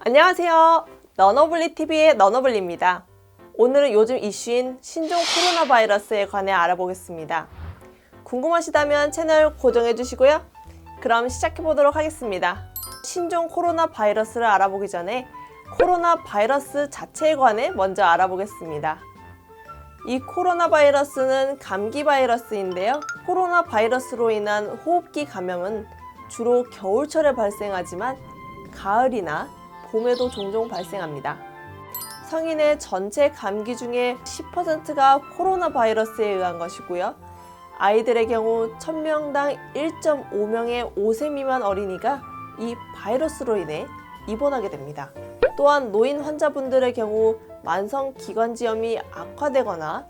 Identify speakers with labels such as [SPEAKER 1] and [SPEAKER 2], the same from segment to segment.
[SPEAKER 1] 안녕하세요. 너너블리TV의 너너블리입니다. 오늘은 요즘 이슈인 신종 코로나 바이러스에 관해 알아보겠습니다. 궁금하시다면 채널 고정해 주시고요. 그럼 시작해 보도록 하겠습니다. 신종 코로나 바이러스를 알아보기 전에 코로나 바이러스 자체에 관해 먼저 알아보겠습니다. 이 코로나 바이러스는 감기 바이러스인데요. 코로나 바이러스로 인한 호흡기 감염은 주로 겨울철에 발생하지만 가을이나 봄에도 종종 발생합니다. 성인의 전체 감기 중에 10%가 코로나 바이러스에 의한 것이고요. 아이들의 경우 1000명당 1.5명의 5세 미만 어린이가 이 바이러스로 인해 입원하게 됩니다. 또한 노인 환자분들의 경우 만성 기관지염이 악화되거나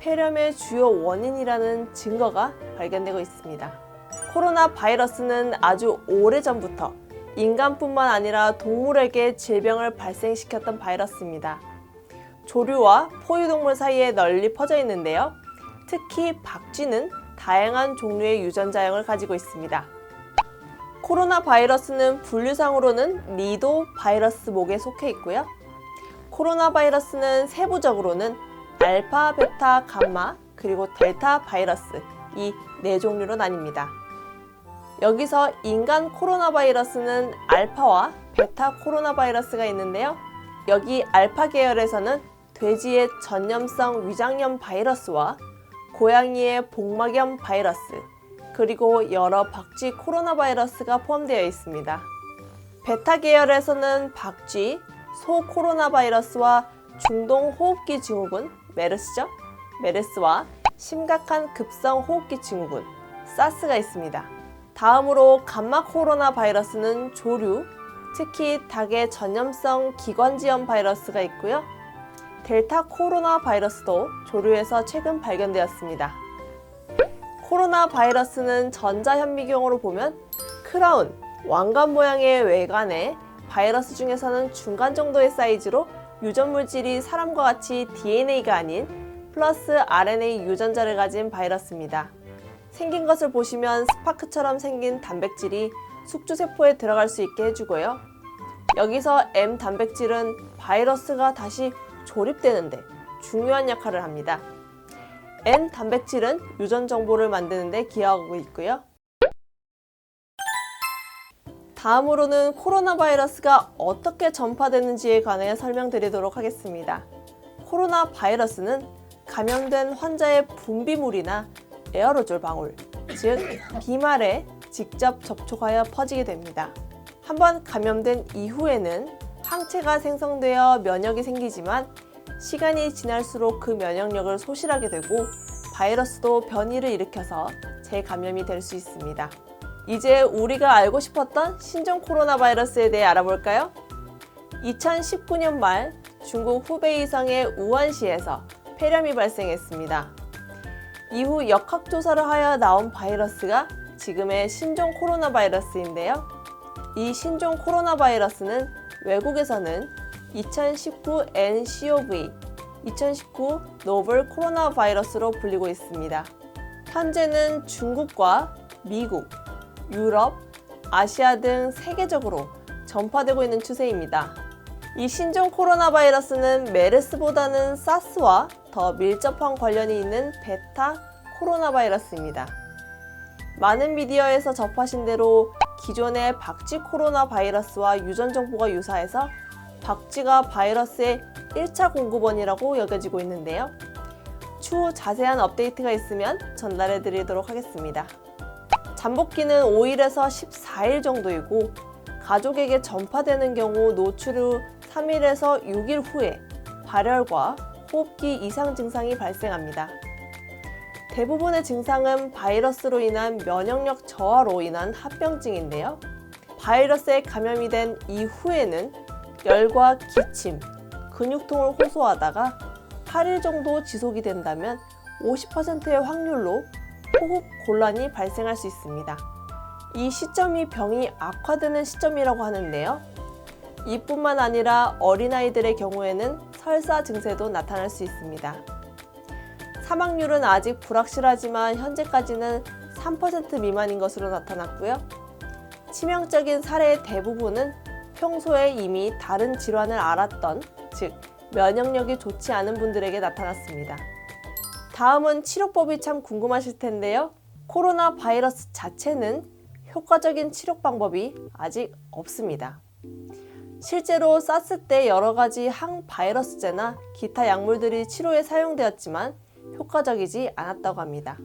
[SPEAKER 1] 폐렴의 주요 원인이라는 증거가 발견되고 있습니다. 코로나 바이러스는 아주 오래전부터 인간뿐만 아니라 동물에게 질병을 발생시켰던 바이러스입니다. 조류와 포유동물 사이에 널리 퍼져 있는데요. 특히 박쥐는 다양한 종류의 유전자형을 가지고 있습니다. 코로나 바이러스는 분류상으로는 니도 바이러스 목에 속해 있고요. 코로나 바이러스는 세부적으로는 알파, 베타, 감마, 그리고 델타 바이러스 이 네 종류로 나뉩니다. 여기서 인간 코로나 바이러스는 알파와 베타 코로나 바이러스가 있는데요. 여기 알파 계열에서는 돼지의 전염성 위장염 바이러스와 고양이의 복막염 바이러스, 그리고 여러 박쥐 코로나 바이러스가 포함되어 있습니다. 베타 계열에서는 박쥐, 소 코로나 바이러스와 중동 호흡기 증후군, 메르스와 심각한 급성 호흡기 증후군, 사스가 있습니다. 다음으로 감마 코로나 바이러스는 조류, 특히 닭의 전염성 기관지염 바이러스가 있고요. 델타 코로나 바이러스도 조류에서 최근 발견되었습니다. 코로나 바이러스는 전자현미경으로 보면 크라운, 왕관 모양의 외관에 바이러스 중에서는 중간 정도의 사이즈로 유전물질이 사람과 같이 DNA가 아닌 플러스 RNA 유전자를 가진 바이러스입니다. 생긴 것을 보시면 스파크처럼 생긴 단백질이 숙주세포에 들어갈 수 있게 해주고요. 여기서 M 단백질은 바이러스가 다시 조립되는데 중요한 역할을 합니다. N 단백질은 유전 정보를 만드는 데 기여하고 있고요. 다음으로는 코로나 바이러스가 어떻게 전파되는지에 관해 설명드리도록 하겠습니다. 코로나 바이러스는 감염된 환자의 분비물이나 에어로졸 방울, 즉 비말에 직접 접촉하여 퍼지게 됩니다. 한번 감염된 이후에는 항체가 생성되어 면역이 생기지만 시간이 지날수록 그 면역력을 소실하게 되고 바이러스도 변이를 일으켜서 재감염이 될 수 있습니다. 이제 우리가 알고 싶었던 신종 코로나 바이러스에 대해 알아볼까요? 2019년 말 중국 후베이성의 우한시에서 폐렴이 발생했습니다. 이후 역학조사를 하여 나온 바이러스가 지금의 신종 코로나 바이러스인데요. 이 신종 코로나 바이러스는 외국에서는 2019 nCoV, 2019 노벨 코로나 바이러스로 불리고 있습니다. 현재는 중국과 미국, 유럽, 아시아 등 세계적으로 전파되고 있는 추세입니다. 이 신종 코로나 바이러스는 메르스보다는 사스와 더 밀접한 관련이 있는 베타 코로나 바이러스입니다. 많은 미디어에서 접하신 대로 기존의 박쥐 코로나 바이러스와 유전 정보가 유사해서 박쥐가 바이러스의 1차 공급원이라고 여겨지고 있는데요. 추후 자세한 업데이트가 있으면 전달해 드리도록 하겠습니다. 잠복기는 5일에서 14일 정도이고 가족에게 전파되는 경우 노출 후 3일에서 6일 후에 발열과 호흡기 이상 증상이 발생합니다. 대부분의 증상은 바이러스로 인한 면역력 저하로 인한 합병증인데요. 바이러스에 감염이 된 이후에는 열과 기침, 근육통을 호소하다가 8일 정도 지속이 된다면 50%의 확률로 호흡 곤란이 발생할 수 있습니다. 이 시점이 병이 악화되는 시점이라고 하는데요. 이뿐만 아니라 어린아이들의 경우에는 설사 증세도 나타날 수 있습니다. 사망률은 아직 불확실하지만 현재까지는 3% 미만인 것으로 나타났고요. 치명적인 사례의 대부분은 평소에 이미 다른 질환을 앓았던, 즉 면역력이 좋지 않은 분들에게 나타났습니다. 다음은 치료법이 참 궁금하실 텐데요. 코로나 바이러스 자체는 효과적인 치료 방법이 아직 없습니다. 실제로 사스 때 여러 가지 항바이러스제나 기타 약물들이 치료에 사용되었지만 효과적이지 않았다고 합니다.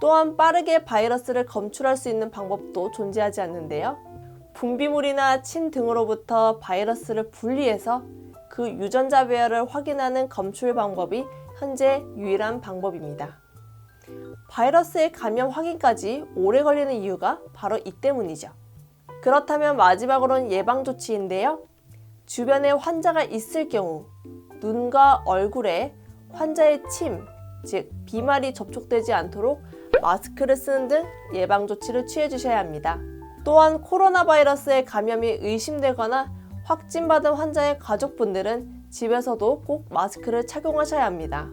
[SPEAKER 1] 또한 빠르게 바이러스를 검출할 수 있는 방법도 존재하지 않는데요. 분비물이나 침 등으로부터 바이러스를 분리해서 그 유전자 배열을 확인하는 검출 방법이 현재 유일한 방법입니다. 바이러스의 감염 확인까지 오래 걸리는 이유가 바로 이 때문이죠. 그렇다면 마지막으로는 예방조치인데요. 주변에 환자가 있을 경우 눈과 얼굴에 환자의 침, 즉 비말이 접촉되지 않도록 마스크를 쓰는 등 예방조치를 취해 주셔야 합니다. 또한 코로나 바이러스의 감염이 의심되거나 확진받은 환자의 가족분들은 집에서도 꼭 마스크를 착용하셔야 합니다.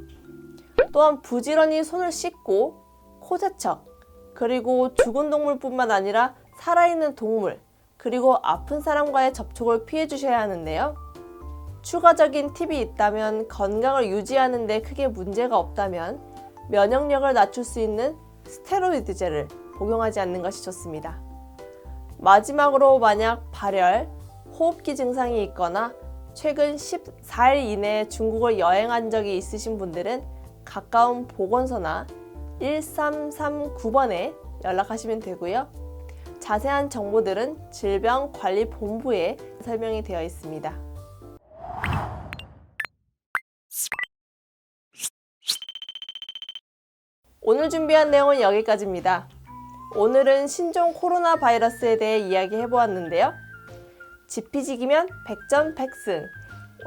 [SPEAKER 1] 또한 부지런히 손을 씻고 코 세척, 그리고 죽은 동물뿐만 아니라 살아있는 동물, 그리고 아픈 사람과의 접촉을 피해 주셔야 하는데요. 추가적인 팁이 있다면 건강을 유지하는 데 크게 문제가 없다면 면역력을 낮출 수 있는 스테로이드제를 복용하지 않는 것이 좋습니다. 마지막으로 만약 발열, 호흡기 증상이 있거나 최근 14일 이내에 중국을 여행한 적이 있으신 분들은 가까운 보건소나 1339번에 연락하시면 되고요. 자세한 정보들은 질병관리본부에 설명이 되어 있습니다. 오늘 준비한 내용은 여기까지입니다. 오늘은 신종 코로나 바이러스에 대해 이야기해 보았는데요. 지피지기면 백전백승,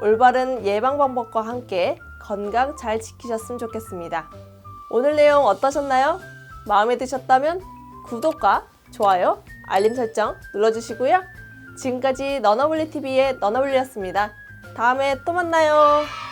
[SPEAKER 1] 올바른 예방 방법과 함께 건강 잘 지키셨으면 좋겠습니다. 오늘 내용 어떠셨나요? 마음에 드셨다면 구독과 좋아요, 알림 설정 눌러주시고요. 지금까지 너너블리TV의 너너블리였습니다. 다음에 또 만나요.